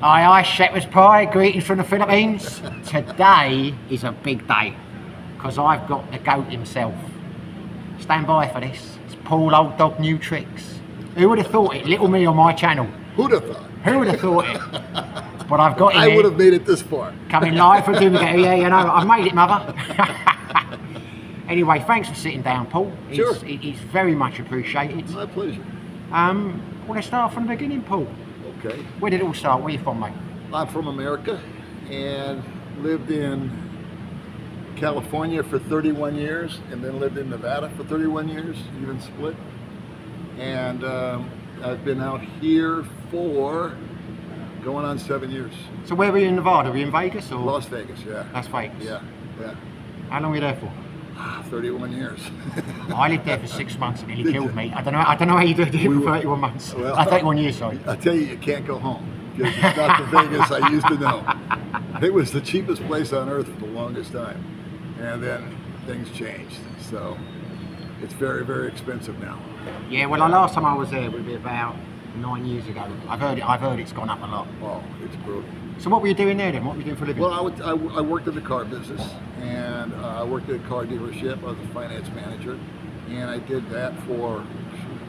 Aye, aye, shepherd's pie, greetings from the Philippines. Today is a big day, because I've got the goat himself. Stand by for this. It's Paul Old Dog New Tricks. Who would have thought it? Little me on my channel. Who'd have thought? Who would have thought it? But I've got him. I would have made it this far. Coming live from Dumago. Yeah, you know, I've made it, mother. Anyway, thanks for sitting down, Paul. Sure. It's very much appreciated. My pleasure. Well, let's start from the beginning, Paul. Okay. Where did it all start? Where are you from, mate? I'm from America and lived in California for 31 years and then lived in Nevada for 31 years, even split. And I've been out here for going on 7 years. So where were you in Nevada? Were you in Vegas or? Las Vegas, yeah. Las Vegas. Yeah, yeah. How long were you there for? 31 years. I lived there for 6 months and nearly killed me. I don't know how you did it for 31 months. Well, 31 years, sorry. I tell you can't go home. Because it's not the Vegas I used to know. It was the cheapest place on earth for the longest time. And then things changed. So it's very, very expensive now. Yeah, well, the last time I was there would be about 9 years ago. I've heard it's gone up a lot. Oh, it's brutal. So what were you doing there then? What were you doing for a living? Well, I worked in the car business, and I worked at a car dealership. I was a finance manager, and I did that for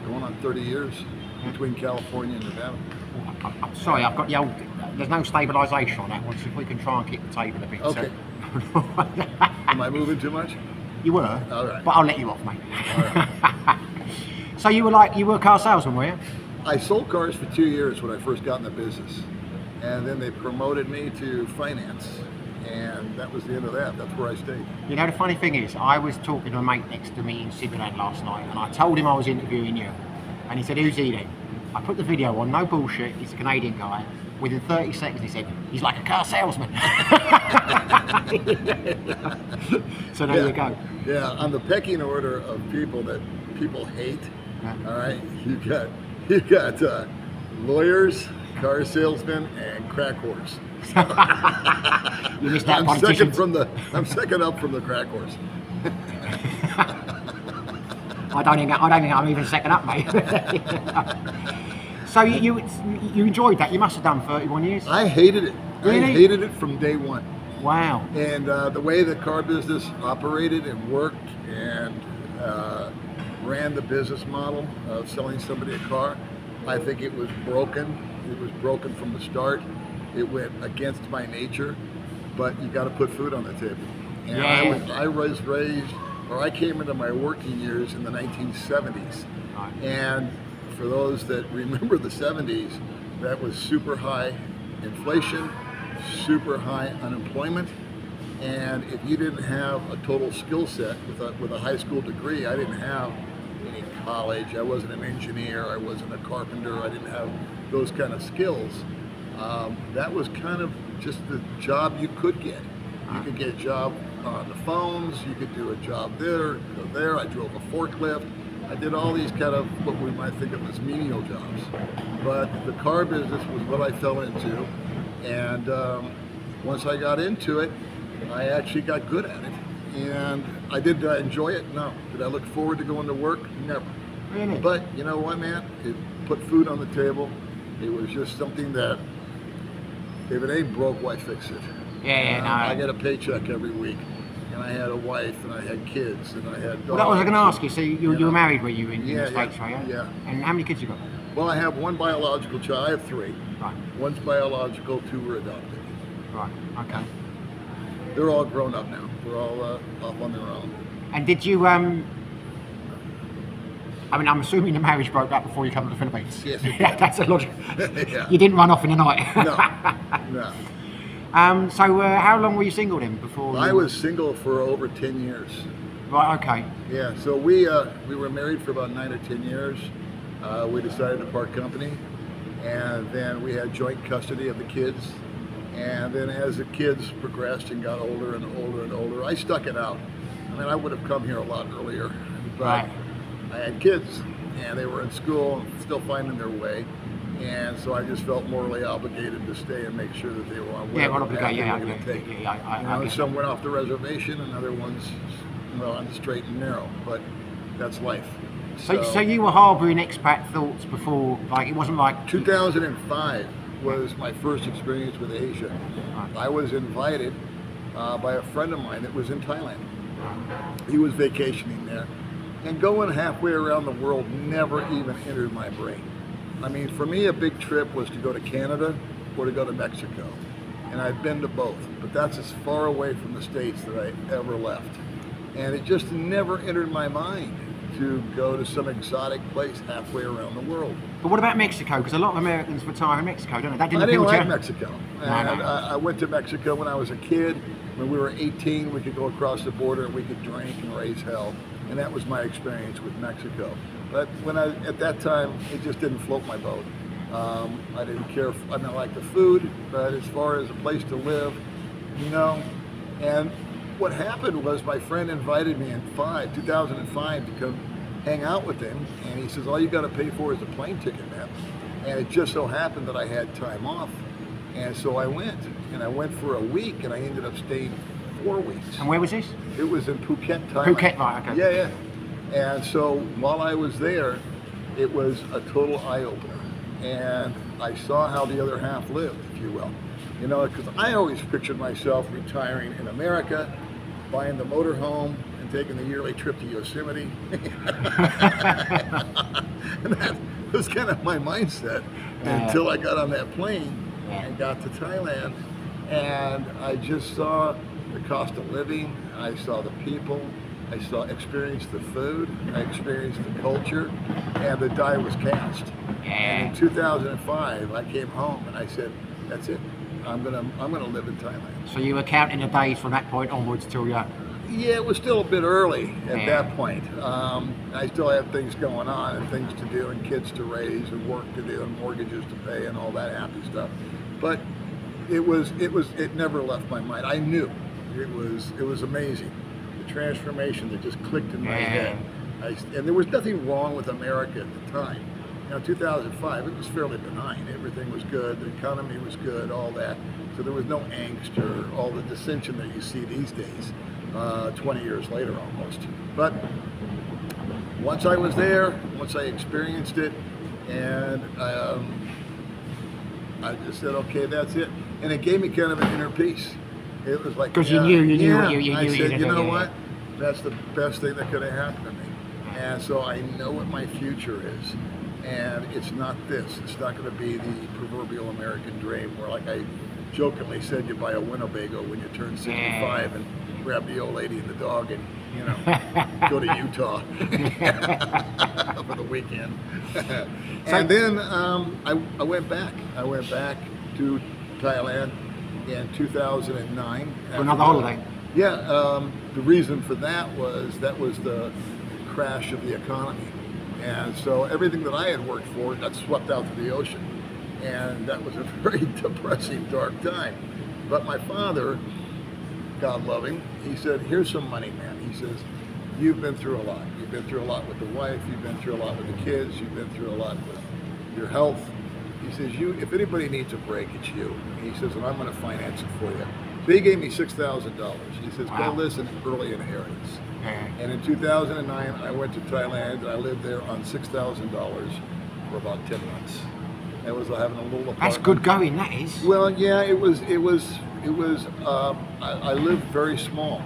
going on 30 years between California and Nevada. I'm sorry, I've got the old. There's no stabilisation on that one, so if we can try and keep the table a bit. Okay. So. Am I moving too much? You were. All right. But I'll let you off, mate. All right. So you were a car salesman, were you? I sold cars for 2 years when I first got in the business, and then they promoted me to finance, and that was the end of that. That's where I stayed. You know, the funny thing is, I was talking to a mate next to me in Sydney last night, and I told him I was interviewing you, and he said, "Who's he then?" I put the video on, no bullshit, he's a Canadian guy. Within 30 seconds he said, "He's like a car salesman." So there you go. Yeah, on the pecking order of people that people hate, all right, you got lawyers, car salesmen, and crack whores. You missed that. I'm second up from the crack whores. I don't think I'm even second up, mate. So you enjoyed that? You must have done 31 years. I hated it. Really? I hated it from day one. Wow. And the way the car business operated and worked and ran the business model of selling somebody a car, I think it was broken. It was broken from the start. It went against my nature, but you got to put food on the table. And yeah. I was raised, or I came into my working years in the 1970s. Right. And for those that remember the 70s, that was super high inflation, super high unemployment, and if you didn't have a total skill set with a high school degree, I didn't have any college, I wasn't an engineer, I wasn't a carpenter, I didn't have those kind of skills. That was kind of just the job you could get. You could get a job on the phones, you could do a job there, go there. I drove a forklift. I did all these kind of what we might think of as menial jobs. But the car business was what I fell into. And once I got into it, I actually got good at it. And did I enjoy it? No. Did I look forward to going to work? Never. Really? But you know what, man? It put food on the table. It was just something that, if it ain't broke, why fix it? Yeah, no. I get a paycheck every week, and I had a wife, and I had kids, and I had dogs. Well, that was I going to ask you. So you were married, were you, in the States, right? Yeah. And how many kids you got? Well, I have one biological child. I have three. Right. One's biological, two were adopted. Right, okay. They're all grown up now. They're all off on their own. And did you, I mean, I'm assuming the marriage broke up before you come to the Philippines. Yes. Yeah, that's a logic. Yeah. You didn't run off in the night. No. So how long were you single then before? I was single for over 10 years. Right, okay. Yeah, so we were married for about 9 or 10 years. We decided to part company, and then we had joint custody of the kids. And then as the kids progressed and got older and older and older, I stuck it out. I mean, I would have come here a lot earlier, but right. I had kids, and they were in school and still finding their way. And so I just felt morally obligated to stay and make sure that they were on whatever path they were going to take. Some went off the reservation, and other ones, on the straight and narrow. But that's life. So you were harbouring expat thoughts before, like it wasn't like 2005. was my first experience with Asia. I was invited by a friend of mine that was in Thailand. He was vacationing there. And going halfway around the world never even entered my brain. I mean, for me, a big trip was to go to Canada or to go to Mexico. And I've been to both, but that's as far away from the States that I ever left. And it just never entered my mind to go to some exotic place halfway around the world. But what about Mexico? Because a lot of Americans retire in Mexico, don't they? That didn't I didn't appeal to like you? Mexico. And I went to Mexico when I was a kid. When we were 18, we could go across the border and we could drink and raise hell. And that was my experience with Mexico. But at that time, it just didn't float my boat. I didn't care. I mean, I liked the food, but as far as a place to live, no. And what happened was my friend invited me in 2005 to come hang out with him, and he says, all you got to pay for is a plane ticket, man. And it just so happened that I had time off, and so I went. And I went for a week, and I ended up staying 4 weeks. And where was this? It was in Phuket, Thailand. Phuket, right, okay. Yeah, yeah. And so while I was there, it was a total eye-opener. And I saw how the other half lived, if you will. You know, because I always pictured myself retiring in America, buying the motorhome, and taking the yearly trip to Yosemite. And that was kind of my mindset until I got on that plane and got to Thailand. And I just saw the cost of living, I saw the people, I experienced the food, I experienced the culture, and the die was cast. And in 2005, I came home and I said, that's it. I'm gonna live in Thailand. So you were counting the days from that point onwards till you... Yeah, it was still a bit early at that point. I still had things going on and things to do and kids to raise and work to do and mortgages to pay and all that happy stuff. But it never left my mind. I knew it was amazing. The transformation that just clicked in my head. And there was nothing wrong with America at the time. Now, 2005, it was fairly benign. Everything was good. The economy was good, all that. So there was no angst or all the dissension that you see these days, 20 years later almost. But once I was there, once I experienced it, and I just said, okay, that's it. And it gave me kind of an inner peace. It was like, because you knew I said, you know what? That's the best thing that could have happened to me. And so I know what my future is. And it's not this. It's not going to be the proverbial American dream where, like I jokingly said, you buy a Winnebago when you turn 65 and grab the old lady and the dog and, you know, go to Utah for the weekend. And then I went back. I went back to Thailand in 2009. For another holiday? Yeah. The reason for that was the crash of the economy. And so everything that I had worked for got swept out to the ocean. And that was a very depressing, dark time. But my father, God love him, he said, here's some money, man. He says, you've been through a lot. You've been through a lot with the wife. You've been through a lot with the kids. You've been through a lot with your health. He says, if anybody needs a break, it's you. He says, and I'm going to finance it for you. So he gave me $6,000. He says, call this an early inheritance. And in 2009, I went to Thailand, and I lived there on $6,000 for about 10 months. I was having a little apartment. That's good going, that is. Well, yeah, it was. I lived very small,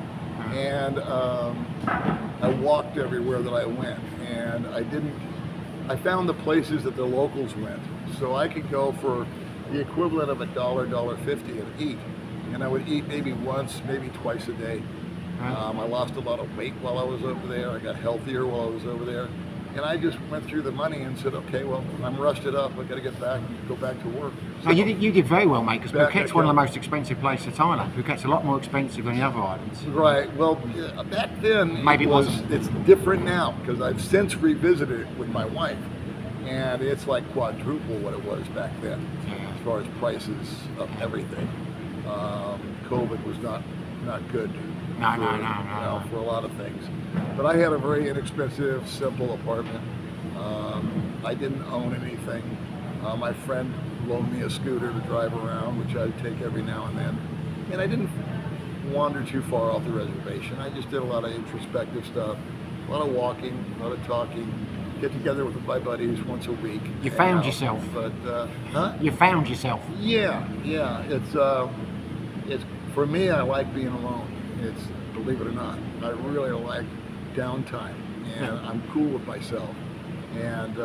and I walked everywhere that I went, and I found the places that the locals went, so I could go for the equivalent of $1.50 and eat, and I would eat maybe once, maybe twice a day. I lost a lot of weight while I was over there. I got healthier while I was over there. And I just went through the money and said, okay, well, I'm rusted up. I've got to get back and go back to work. So you did very well, mate, because Phuket's one of the most expensive places in Thailand. Phuket's a lot more expensive than the other islands. Right. Well, back then, maybe it's different now, because I've since revisited it with my wife. And it's like quadruple what it was back then, as far as prices of everything. COVID was not good. No, for a lot of things. But I had a very inexpensive, simple apartment. I didn't own anything. My friend loaned me a scooter to drive around, which I'd take every now and then. And I didn't wander too far off the reservation. I just did a lot of introspective stuff, a lot of walking, a lot of talking, get together with my buddies once a week. You found yourself. But huh? You found yourself. Yeah. It's for me. I like being alone. It's, believe it or not, I really like downtime, and I'm cool with myself. And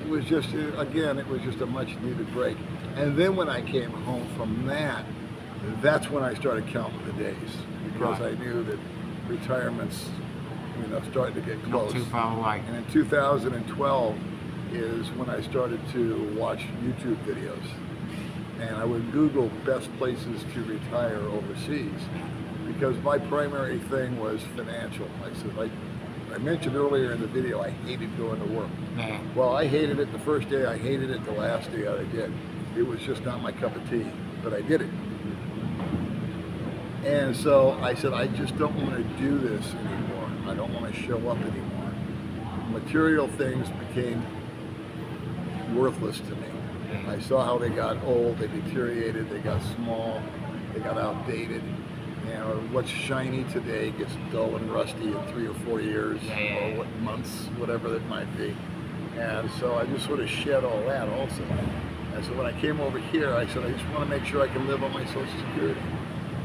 it was just a much needed break. And then when I came home from that, that's when I started counting the days, because I knew that retirement's starting to get close. Not too far away. And in 2012 is when I started to watch YouTube videos, and I would Google best places to retire overseas, because my primary thing was financial. I mentioned earlier in the video, I hated going to work. Yeah. Well, I hated it the first day, I hated it the last day I did. It was just not my cup of tea, but I did it. And so I said, I just don't want to do this anymore. I don't want to show up anymore. Material things became worthless to me. I saw how they got old, they deteriorated, they got small, they got outdated. What's shiny today gets dull and rusty in 3 or 4 years, or what months, whatever it might be. And so I just sort of shed all that also. And so when I came over here, I said, I just want to make sure I can live on my Social Security.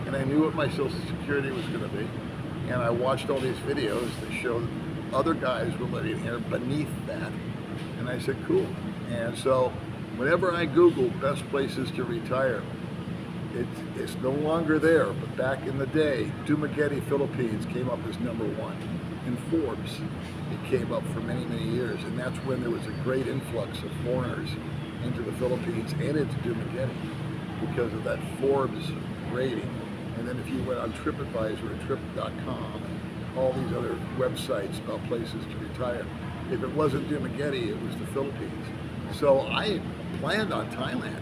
And I knew what my Social Security was going to be. And I watched all these videos that showed other guys were living here beneath that. And I said, cool. And so whenever I Google best places to retire, it's no longer there, but back in the day, Dumaguete, Philippines came up as #1. In Forbes, it came up for many, many years, and that's when there was a great influx of foreigners into the Philippines and into Dumaguete because of that Forbes rating. And then if you went on TripAdvisor or Trip.com, all these other websites about places to retire, if it wasn't Dumaguete, it was the Philippines. So I planned on Thailand.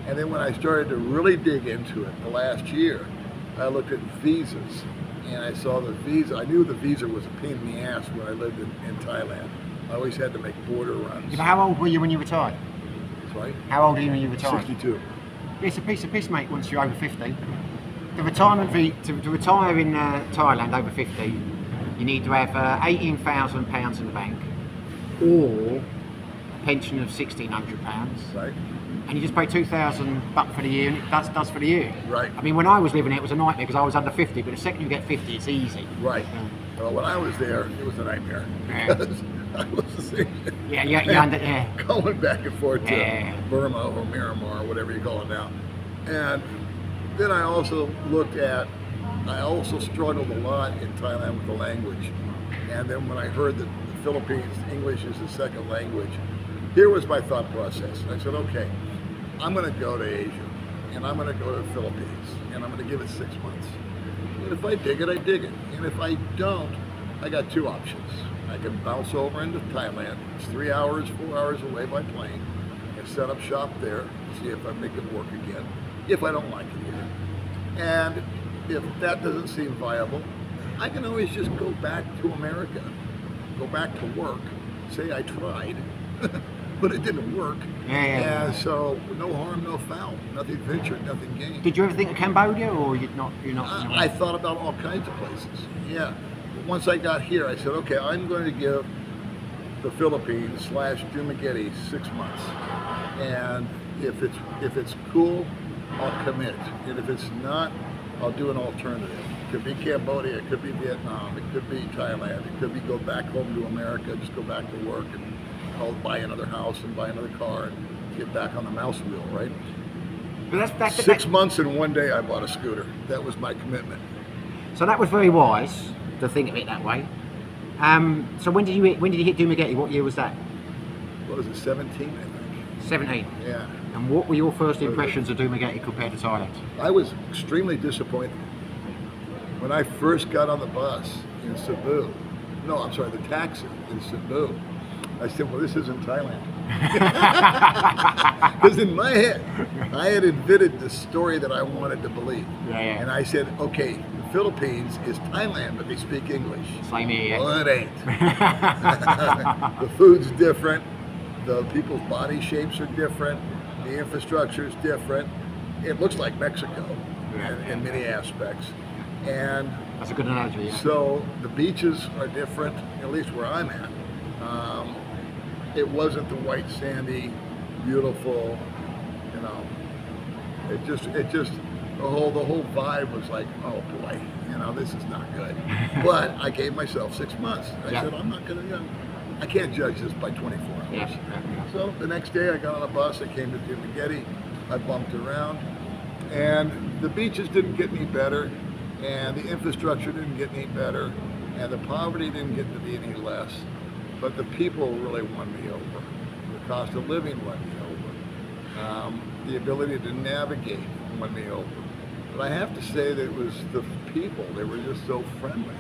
And then when I started to really dig into it the last year, I looked at visas, and I saw the visa. I knew the visa was a pain in the ass when I lived in Thailand. I always had to make border runs. Yeah, but how old were you when you retired? Sorry? How old are you when you retired? 62. It's a piece of piss, mate, once you're over 50. The retirement fee, to retire in Thailand over 50, you need to have £18,000 in the bank, or a pension of £1,600. Right. And you just pay $2,000 for the year, and it does for the year. Right. I mean, when I was living there, it was a nightmare because I was under 50. But the second you get 50, it's easy. Right. Well, when I was there, it was a nightmare. Yeah. Because I was the same. Yeah. Going back and forth to Burma or Myanmar, or whatever you call it now. And then I also struggled a lot in Thailand with the language. And then when I heard that the Philippines, English is the second language, here was my thought process. I said, okay, I'm going to go to Asia, and I'm going to go to the Philippines, and I'm going to give it 6 months. And if I dig it, I dig it. And if I don't, I got 2 options. I can bounce over into Thailand. It's 3 hours, 4 hours away by plane, and set up shop there, see if I make it work again, if I don't like it here. And if that doesn't seem viable, I can always just go back to America, go back to work, say I tried, but it didn't work. Yeah. And so no harm, no foul. Nothing ventured, nothing gained. Did you ever think of Cambodia, or you're not? I thought about all kinds of places. Yeah. But once I got here, I said, okay, I'm going to give the Philippines / Dumaguete 6 months, and if it's cool, I'll commit. And if it's not, I'll do an alternative. It could be Cambodia, it could be Vietnam, it could be Thailand, it could be go back home to America, just go back to work, and I'll buy another house and buy another car and get back on the mouse wheel, right? But that's 6 months and 1 day I bought a scooter. That was my commitment. So that was very wise to think of it that way. So when did you hit Dumaguete? What year was that? What was it, 17, I think? 17. Yeah. And what were your first impressions of Dumaguete compared to Thailand? I was extremely disappointed. When I first got on the bus in Cebu, the taxi in Cebu, I said, well, this isn't Thailand. Because in my head, I had invented the story that I wanted to believe. Yeah. And I said, okay, the Philippines is Thailand, but they speak English. Same here. Well, it ain't. The food's different. The people's body shapes are different. The infrastructure is different. It looks like Mexico in many aspects. And that's a good analogy. Yeah. so the beaches are different, at least where I'm at. Um, it wasn't the white sandy, beautiful, you know. The whole vibe was like, oh boy, you know, this is not good. But I gave myself 6 months. I said, I'm not gonna, you know, I can't judge this by 24 hours. Yeah. So the next day I got on a bus, I came to Dumageddon, I bumped around, and the beaches didn't get any better, and the infrastructure didn't get any better, and the poverty didn't get to be any less, but the people really won me over. The cost of living won me over. The ability to navigate won me over. But I have to say that it was the people, they were just so friendly.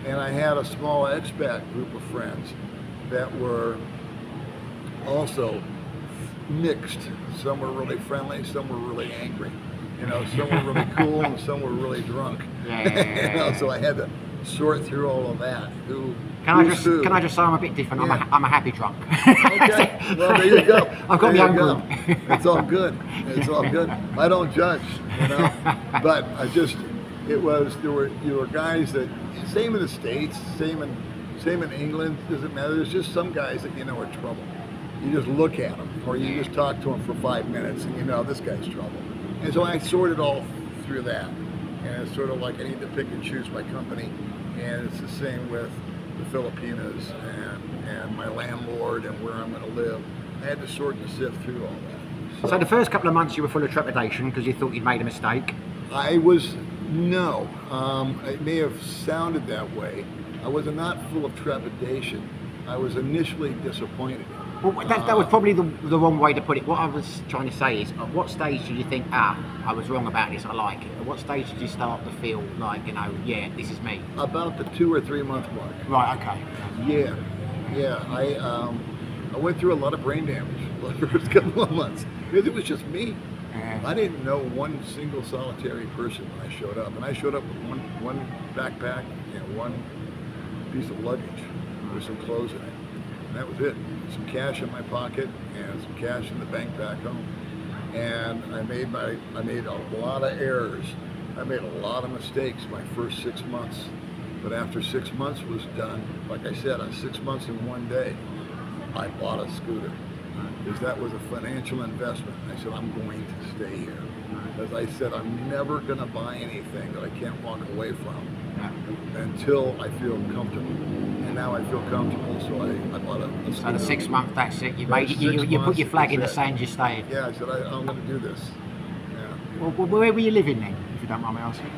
And I had a small expat group of friends that were also mixed. Some were really friendly, some were really angry. You know, some were really cool and some were really drunk. Yeah. You know, so I had to sort through all of that. Can I just say I'm a bit different? Yeah. I'm a happy drunk. Okay, well there you go. I've got my own group. It's all good. It's all good. I don't judge, you know. But there were guys that, same in the States, same in England, doesn't matter. There's just some guys that you know are trouble. You just look at them, or you just talk to them for 5 minutes, and you know this guy's trouble. And so I sorted all through that, and it's sort of like I need to pick and choose my company, and it's the same with the Philipinnes and my landlord and where I'm going to live. I had to sort and sift through all that. So the first couple of months you were full of trepidation because you thought you'd made a mistake. No. It may have sounded that way. I was not full of trepidation. I was initially disappointed. Well, that was probably the wrong way to put it. What I was trying to say is, at what stage did you think, I was wrong about this, I like it? At what stage did you start to feel like, you know, yeah, this is me? About the 2 or 3 month mark. Right, okay. Yeah. I went through a lot of brain damage the first couple of months because it was just me. I didn't know one single solitary person when I showed up, and I showed up with one backpack and one piece of luggage with some clothes in it, and that was it. Some cash in my pocket and some cash in the bank back home. And I made a lot of errors. I made a lot of mistakes my first 6 months. But after 6 months was done, like I said, on 6 months in one day, I bought a scooter. Because that was a financial investment. I said, I'm going to stay here. As I said, I'm never going to buy anything that I can't walk away from until I feel comfortable. And now I feel comfortable, so I bought a scooter. So the 6 months, that's it. You made it. You put your flag in the sand. You stayed. Yeah, I said I'm going to do this. Yeah. Well, where were you living then, if you don't mind me asking?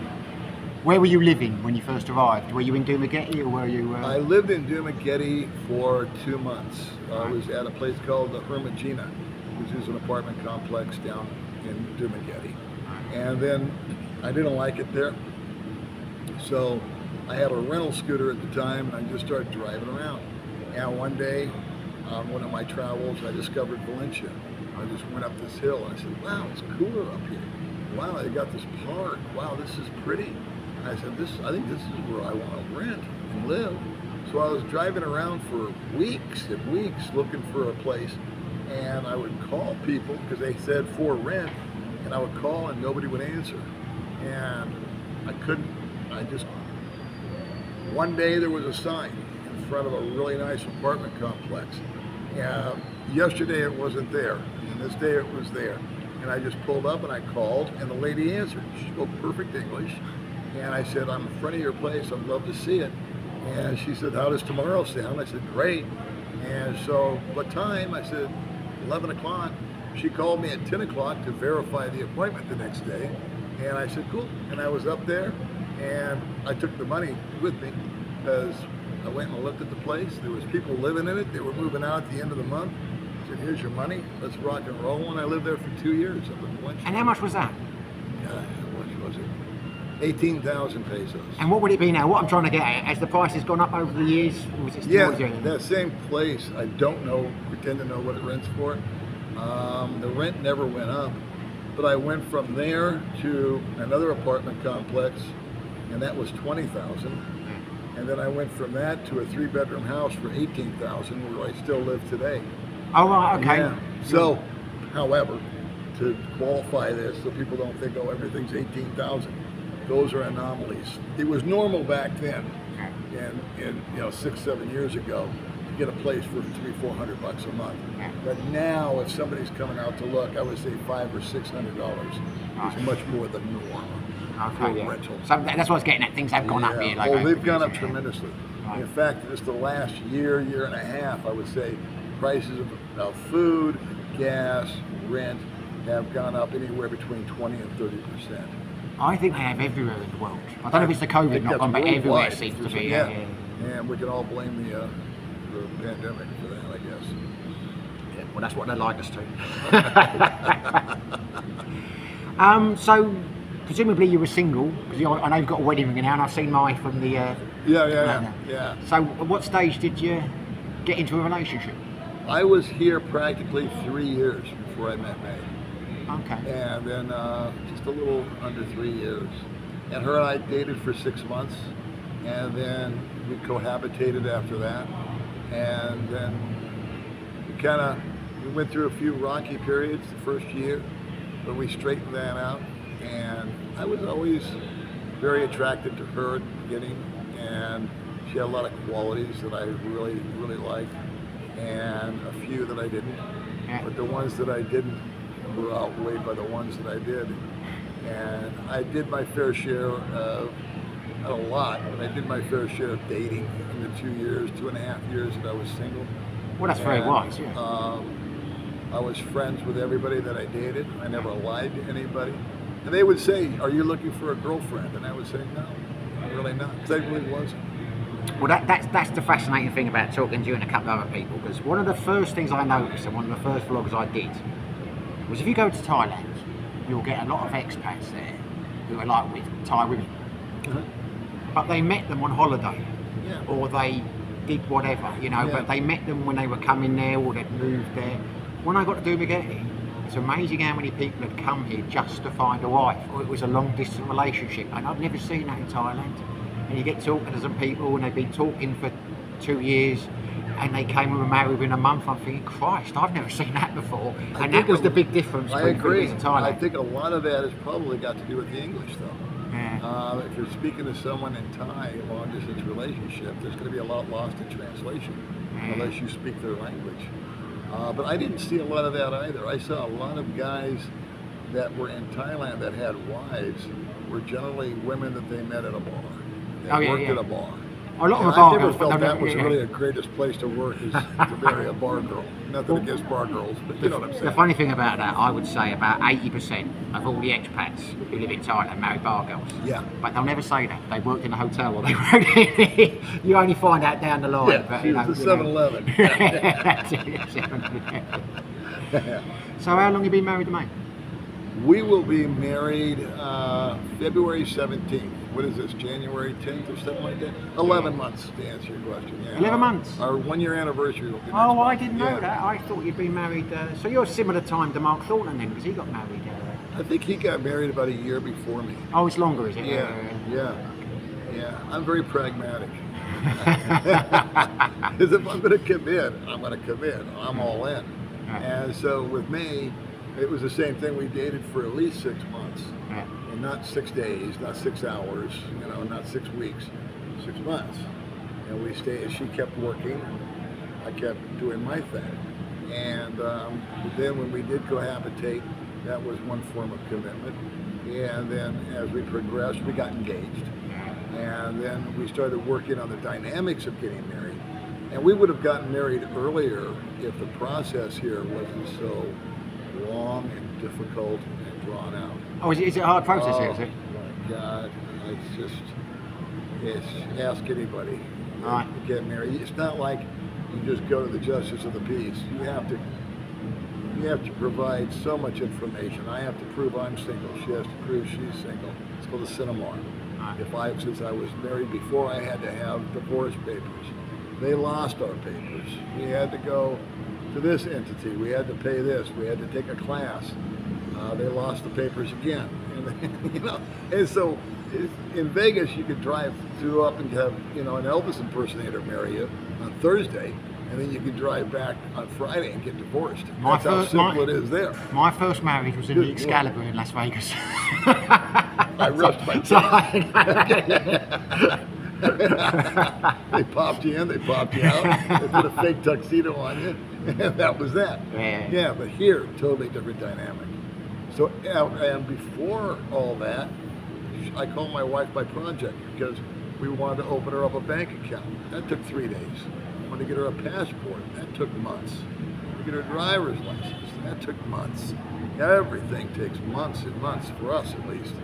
Where were you living when you first arrived? Were you in Dumageddon or were you? I lived in Dumageddon for 2 months. I was at a place called the Hermagina, which is an apartment complex down in Dumageddon. And then I didn't like it there, so I had a rental scooter at the time, and I just started driving around. And one day, on one of my travels, I discovered Valencia. I just went up this hill, and I said, wow, it's cooler up here. Wow, they got this park. Wow, this is pretty. And I said, I think this is where I want to rent and live. So I was driving around for weeks and weeks looking for a place, and I would call people because they said for rent, and I would call and nobody would answer. And one day there was a sign in front of a really nice apartment complex. Yesterday it wasn't there, and this day it was there. And I just pulled up and I called, and the lady answered. She spoke perfect English. And I said, I'm in front of your place, I'd love to see it. And she said, how does tomorrow sound? I said, great. And so, what time? I said, 11 o'clock. She called me at 10 o'clock to verify the appointment the next day. And I said, cool. And I was up there, and I took the money with me because I went and looked at the place. There was people living in it. They were moving out at the end of the month. I said, here's your money. Let's rock and roll. And I lived there for 2 years up in Valencia. And how much was that? How much was it? 18,000 pesos. And what would it be now? What I'm trying to get at, has the prices gone up over the years? Or was it still that same place, I don't know, pretend to know what it rents for. The rent never went up, but I went from there to another apartment complex, and that was 20,000. And then I went from that to a 3-bedroom house for 18,000, where I still live today. Oh, right, okay. Yeah. So, however, to qualify this so people don't think, oh, everything's 18,000. Those are anomalies. It was normal back then, and 6-7 years ago, to could get a place for $300-400 a month. Yeah. But now, if somebody's coming out to look, I would say $500 or $600 is much more the norm for rental. So that's what I was getting at. Things have gone up here. Like they've gone up tremendously. Right. In fact, just the last year and a half, I would say prices of food, gas, rent have gone up anywhere between 20 and 30%. I think they have everywhere in the world. I don't know if it's the COVID knock on, but everywhere seems to be. And we can all blame the pandemic for that, I guess. Yeah, well, that's what they like us to. So, presumably you were single, because I know you've got a wedding ring now, and I've seen mine from the... Yeah. So, at what stage did you get into a relationship? I was here practically 3 years before I met May. Okay. And then just a little under 3 years. And her and I dated for 6 months, and then we cohabitated after that. And then we went through a few rocky periods the first year, but we straightened that out. And I was always very attracted to her at the beginning, and she had a lot of qualities that I really, really liked, and a few that I didn't. Yeah. But the ones that I didn't were outweighed by the ones that I did. And I did my fair share of, not a lot, but I did my fair share of dating in the 2.5 years that I was single. Well, that's very wise, yeah. I was friends with everybody that I dated. I never lied to anybody. And they would say, "Are you looking for a girlfriend?" And I would say, "No, I'm really not," because I really wasn't. Well, that's the fascinating thing about talking to you and a couple of other people, because one of the first things I noticed, and one of the first vlogs I did, was if you go to Thailand, you'll get a lot of expats there who are like with Thai women. But they met them on holiday, or they did whatever, but they met them when they were coming there, or they'd moved there. When I got to Dumaguete, it's amazing how many people had come here just to find a wife, or it was a long distance relationship, and I've never seen that in Thailand. And you get talking to some people, and they've been talking for 2 years, and they came and were married within a month. I'm thinking, Christ, I've never seen that before. And that was the big difference between Philippines and Thailand. I think a lot of that has probably got to do with the English, though. Yeah. If you're speaking to someone in Thai, a long distance relationship, there's going to be a lot lost in translation, unless you speak their language. But I didn't see a lot of that either. I saw a lot of guys that were in Thailand that had wives were generally women that they met at a bar. They worked at a bar. A lot of I never girls, felt that was really the greatest place to work, is to marry a bar girl. Nothing against bar girls, but you know what I'm saying. The funny thing about that, I would say about 80% of all the expats who live in Thailand marry bar girls. Yeah. But they'll never say that. They worked in a hotel or they worked in You only find out down the line. Yeah, but, she was the 7-Eleven. So how long have you been married to May? We will be married February 17th. What is this, January 10th or something like that? 11 months, to answer your question. Yeah. 11 months? Our 1 year anniversary will be next I month. didn't know that. I thought you'd been married. So you're a similar time to Mark Thornton then, because he got married. I think he got married about a year before me. Oh, it's longer, is it? Yeah. I'm very pragmatic. Because if I'm going to commit, I'm going to commit. I'm all in. And so with me, it was the same thing. We dated for at least 6 months. And not 6 days, not 6 hours, not 6 weeks, 6 months. And we stayed, she kept working, I kept doing my thing. And then when we did cohabitate, that was one form of commitment. And then as we progressed, we got engaged. And then we started working on the dynamics of getting married. And we would have gotten married earlier if the process here wasn't so long and difficult and drawn out. Oh, is it a hard process here, is it? Oh my God, it's ask anybody to get married. It's not like you just go to the justice of the peace. You have to provide so much information. I have to prove I'm single. She has to prove she's single. It's called a cinnamon. Since I was married before, I had to have divorce papers. They lost our papers. We had to go to this entity. We had to pay this. We had to take a class. They lost the papers again. And, and so in Vegas, you could drive up and have, an Elvis impersonator marry you on Thursday, and then you could drive back on Friday and get divorced. That's how simple it is there. My first marriage was in the Excalibur in Las Vegas. I rushed my They popped you in, they popped you out, they put a fake tuxedo on you, and that was that. Yeah, but here, totally different dynamic. So, and before all that, I called my wife by project because we wanted to open her up a bank account. That took 3 days. I wanted to get her a passport. That took months. To get her a driver's license. That took months. Everything takes months and months, for us at least,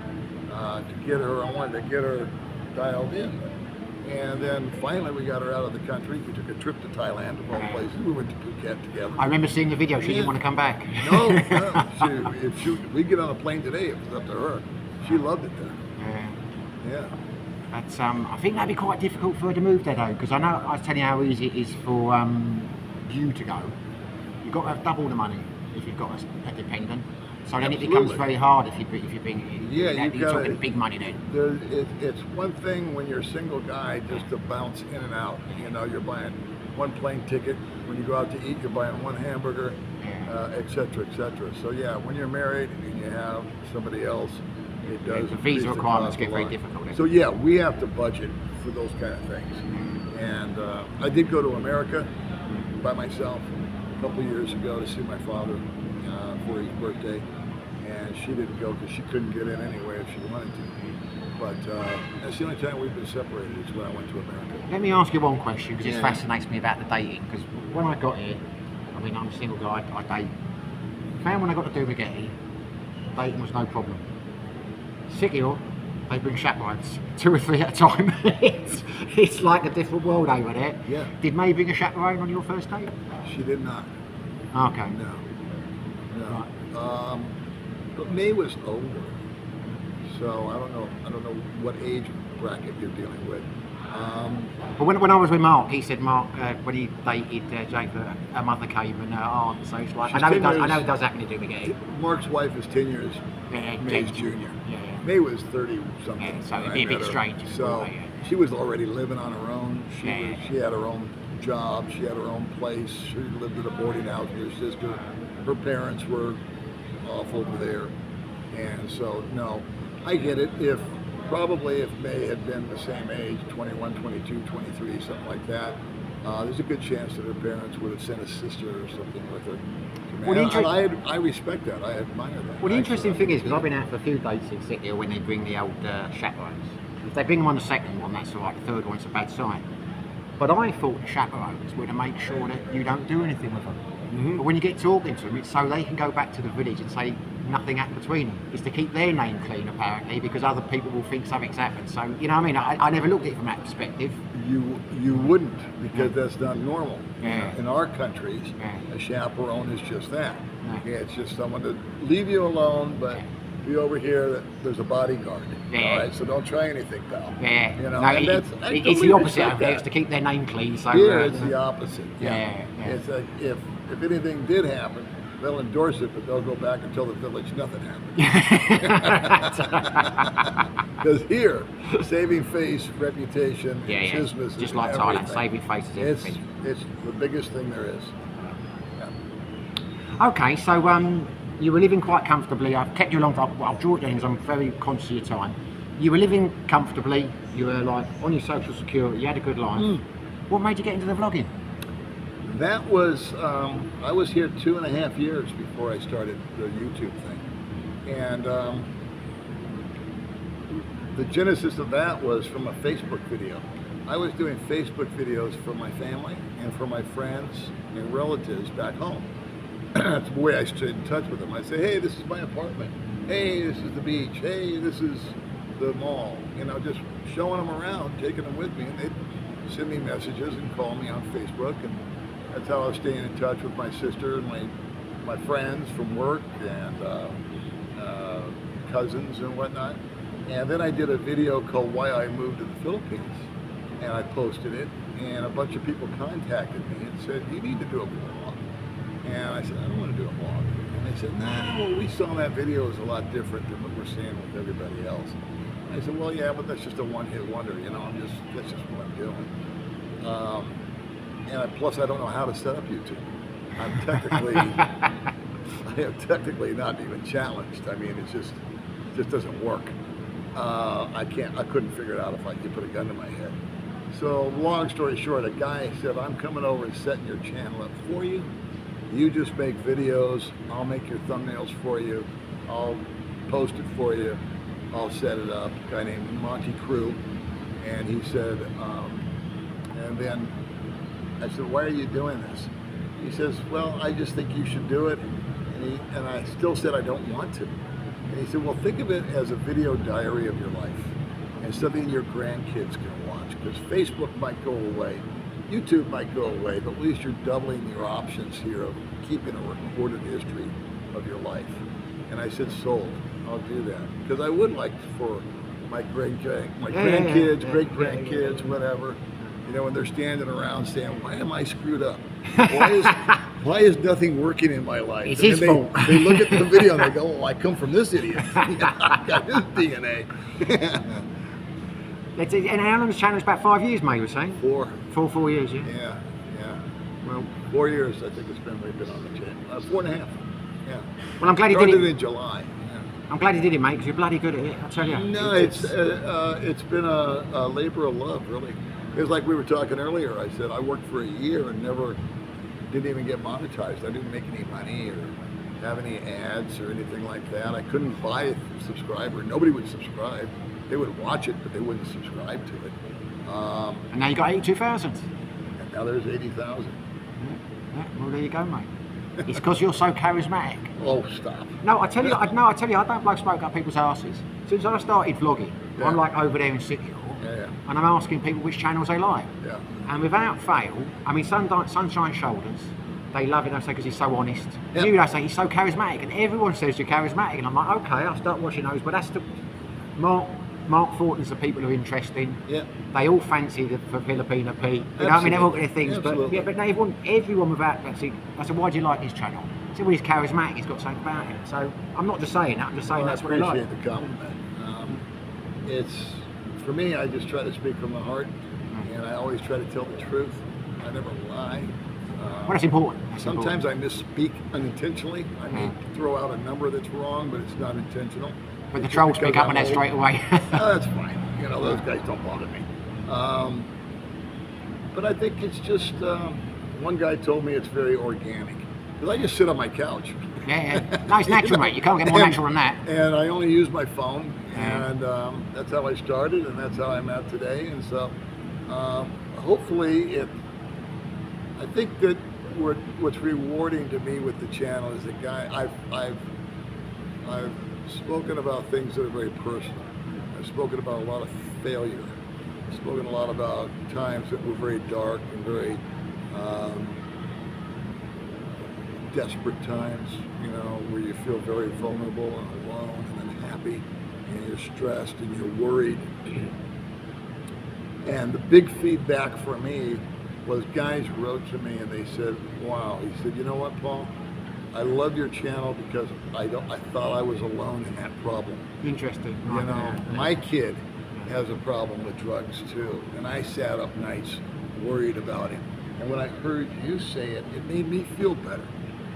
to get her. I wanted to get her dialed in. And then finally we got her out of the country. We took a trip to Thailand, of all places. We went to Phuket together. I remember seeing the video. She didn't want to come back. No. We'd get on a plane today if it was up to her. She loved it there. Yeah. But I think that'd be quite difficult for her to move there though, because I know I was telling you how easy it is for you to go. You've got to have double the money if you've got a dependent. So then it becomes very hard if you're being, you're talking big money then. It's one thing when you're a single guy just to bounce in and out. You know, you're buying one plane ticket. When you go out to eat, you're buying one hamburger, et cetera, et cetera. So yeah, when you're married and you have somebody else, it does. The visa requirements get very difficult. So yeah, we have to budget for those kind of things. And I did go to America by myself a couple of years ago to see my father for his birthday, and she didn't go because she couldn't get in anyway if she wanted to. But that's the only time we've been separated is when I went to America. Let me ask you one question because it fascinates me about the dating. Because when I got here, I mean, I'm a single guy, I date. Found when I got to Dumagetti, dating was no problem. Sikio, they bring chaperones 2 or 3 at a time. it's like a different world over there. Yeah. Did May bring a chaperone on your first date? She did not. Okay. No. Right. But May was older, so I don't know what age bracket you're dealing with. But when I was with Mark, he said Mark when he dated Jake, her mother came and her aunt. So it's like I know it does happen to Dumagetti. Mark's wife is 10 years May's junior. Yeah. May was 30 something. Yeah, so it'd be a bit strange. So she was already living on her own. She had her own job. She had her own place. She lived at a boarding house with her sister. Her parents were off over there, and so no, I get it. If May had been the same age, 21, 22, 23, something like that, there's a good chance that her parents would have sent a sister or something with her. I respect that. I admire that. Well, the interesting thing is, because I've been out for a few dates in Sydney when they bring the old chaperones. If they bring them on the second one, that's all right. The third one's a bad sign. But I thought the chaperones were to make sure that you don't do anything with them. Mm-hmm. But when you get talking to them, it's so they can go back to the village and say nothing happened between them. It's to keep their name clean, apparently, because other people will think something's happened. So, you know what I mean? I never looked at it from that perspective. You wouldn't, because that's not normal. Yeah. In our countries, a chaperone is just that. Yeah, it's just someone to leave you alone, but be over here, there's a bodyguard. Yeah. All right, so don't try anything, pal. Yeah. You know, no, it's the opposite over there. It's to keep their name clean. So here, it's the opposite. Yeah. It's like if anything did happen, they'll endorse it, but they'll go back and tell the village nothing happened. Because here, saving face, reputation, business, just like Thailand, saving face is everything. It's the biggest thing there is. Yeah. Okay, so you were living quite comfortably. I've kept you along. I'll draw it down because I'm very conscious of your time. You were living comfortably. You were like on your social security. You had a good life. What made you get into the vlogging? That was, I was here 2.5 years before I started the YouTube thing. And the genesis of that was from a Facebook video. I was doing Facebook videos for my family and for my friends and relatives back home. That's the way I stayed in touch with them. I'd say, hey, this is my apartment. Hey, this is the beach. Hey, this is the mall. You know, just showing them around, taking them with me. And they'd send me messages and call me on Facebook. And that's how I was staying in touch with my sister and my friends from work and cousins and whatnot. And then I did a video called Why I Moved to the Philippines. And I posted it, and a bunch of people contacted me and said, you need to do a vlog. And I said, I don't want to do a vlog. And they said, no, we saw that video is a lot different than what we're seeing with everybody else. And I said, well, yeah, but that's just a one-hit wonder, you know, that's just what I'm doing. And plus, I don't know how to set up YouTube. I am technically not even challenged. I mean, it just doesn't work. I couldn't figure it out if I could put a gun to my head. So long story short, a guy said, I'm coming over and setting your channel up for you. You just make videos, I'll make your thumbnails for you, I'll post it for you, I'll set it up. A guy named Monty Crew. And he said, and then I said, why are you doing this? He says, well, I just think you should do it. And I still said I don't want to. And he said, well, think of it as a video diary of your life and something your grandkids can watch, because Facebook might go away, YouTube might go away, but at least you're doubling your options here of keeping a recorded history of your life. And I said, sold, I'll do that. Because I would like for my grandkids, great-grandkids, whatever, you know, when they're standing around saying, why am I screwed up? Why is nothing working in my life? It's his fault. They look at the video and they go, well, I come from this idiot. I got his DNA. And how long has the channel? It's about 5 years, mate, you were saying? 4 years, yeah? Yeah. Well, 4 years, I think it's been we've been on the channel. 4.5. Yeah. Well, I'm glad he did it. Started in July. Yeah. I'm glad he did it, mate, because you're bloody good at it, I tell you. No, it's been a labor of love, really. It was like we were talking earlier. I said I worked for a year and didn't even get monetized. I didn't make any money or have any ads or anything like that. I couldn't buy a subscriber. Nobody would subscribe. They would watch it, but they wouldn't subscribe to it. And now you got 82,000. And now there's 80,000. Yeah, well, there you go, mate. It's because you're so charismatic. Oh, stop. No, I tell you, I don't like smoke up people's asses. Since I started vlogging, I'm like over there in City Hall, and I'm asking people which channels they like. Yeah. And without fail, I mean, Sunshine Shoulders, they love it, I say, because he's so honest. Yep. You, I say, he's so charismatic, and everyone says you're charismatic, and I'm like, okay, I'll start watching those, but that's the... Mark Thornton's the people who are interesting. Yeah. They all fancy the Filipino Pete. You know, I mean, they've all got their things, Absolutely. but everyone without, I said, why do you like his channel? I said, well, he's charismatic, he's got something about him. So I'm not just saying that, I'm just saying that's what they like. I appreciate the compliment. It's, for me, I just try to speak from the heart, and I always try to tell the truth. I never lie. Well, that's important. Sometimes I misspeak unintentionally. I may throw out a number that's wrong, but it's not intentional. But the trolls pick up on that straight away. That's fine. You know, those guys don't bother me. But I think it's just, one guy told me it's very organic. Because I just sit on my couch. Yeah. No, it's natural, mate. You can't get more natural than that. And I only use my phone. And that's how I started, and that's how I'm at today. And so, hopefully, I think that what's rewarding to me with the channel is the guy, I've spoken about things that are very personal. I've spoken about a lot of failure. I've spoken a lot about times that were very dark and very desperate times, you know, where you feel very vulnerable and alone and unhappy, and you're stressed and you're worried. And the big feedback for me was guys wrote to me and they said, wow, he said, you know what, Paul? I love your channel because I thought I was alone in that problem. Interesting. You know, my kid has a problem with drugs too, and I sat up nights worried about him. And when I heard you say it, it made me feel better.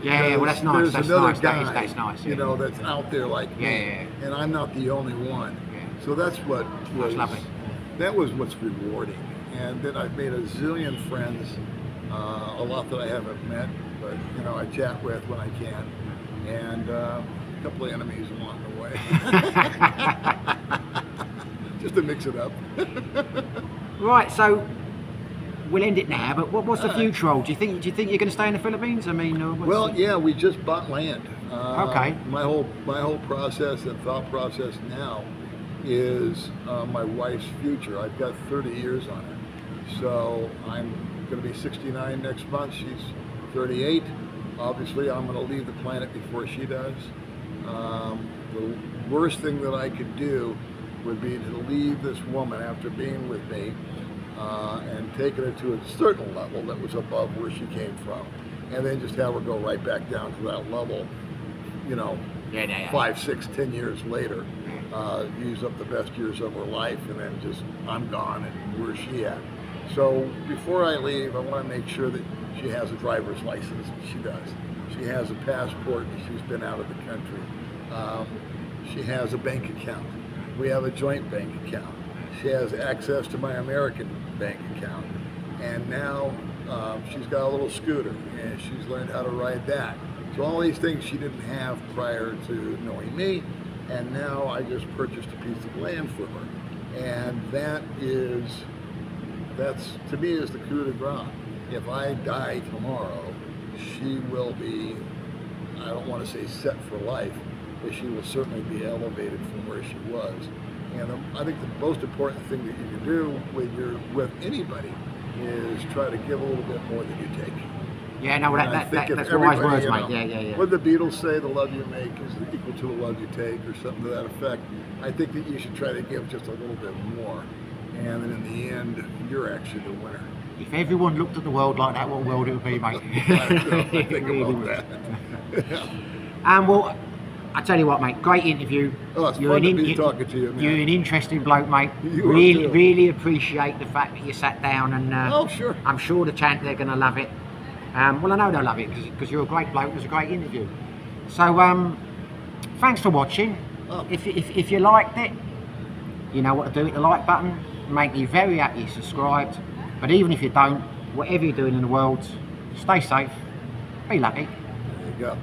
Yeah, well, that's nice. There's another guy, that's nice. you know, that's out there like me, and I'm not the only one. Yeah. So that's what was. That's lovely. That was what's rewarding. And then I've made a zillion friends, a lot that I haven't met, but you know, I chat with when I can, and a couple of enemies along the way, just to mix it up. Right, so we'll end it now. But what's the future hold? Do you think you're going to stay in the Philippines? I mean, well, yeah, we just bought land. Okay. My whole process and thought process now is my wife's future. I've got 30 years on her, so I'm going to be 69 next month. She's 38. Obviously, I'm going to leave the planet before she does. The worst thing that I could do would be to leave this woman after being with me and taking her to a certain level that was above where she came from, and then just have her go right back down to that level, you know, 5, 6, 10 years later, use up the best years of her life, and then just, I'm gone, and where's she at? So before I leave, I want to make sure that she has a driver's license. She does. She has a passport, and she's been out of the country. She has a bank account. We have a joint bank account. She has access to my American bank account. And now she's got a little scooter and she's learned how to ride that. So all these things she didn't have prior to knowing me, and now I just purchased a piece of land for her. And that's to me is the coup de grace. If I die tomorrow, she will be, I don't want to say set for life, but she will certainly be elevated from where she was. And I think the most important thing that you can do when you're with anybody is try to give a little bit more than you take. Yeah, no, that's wise words, mate. Yeah. What the Beatles say, the love you make is equal to the love you take, or something to that effect. I think that you should try to give just a little bit more. And then in the end, you're actually the winner. If everyone looked at the world like that, what world it would be, mate? I think about that. Well, I tell you what, mate, great interview. Oh, it's fun to be talking to you, man. You're an interesting bloke, mate. You really appreciate the fact that you sat down and oh, sure. I'm sure the chant they're going to love it. Well, I know they'll love it because you're a great bloke. It was a great interview. So, thanks for watching. Oh. If you liked it, you know what to do. Hit the like button. Make me very happy you're subscribed. But even if you don't, whatever you're doing in the world, stay safe, be lucky. There you go.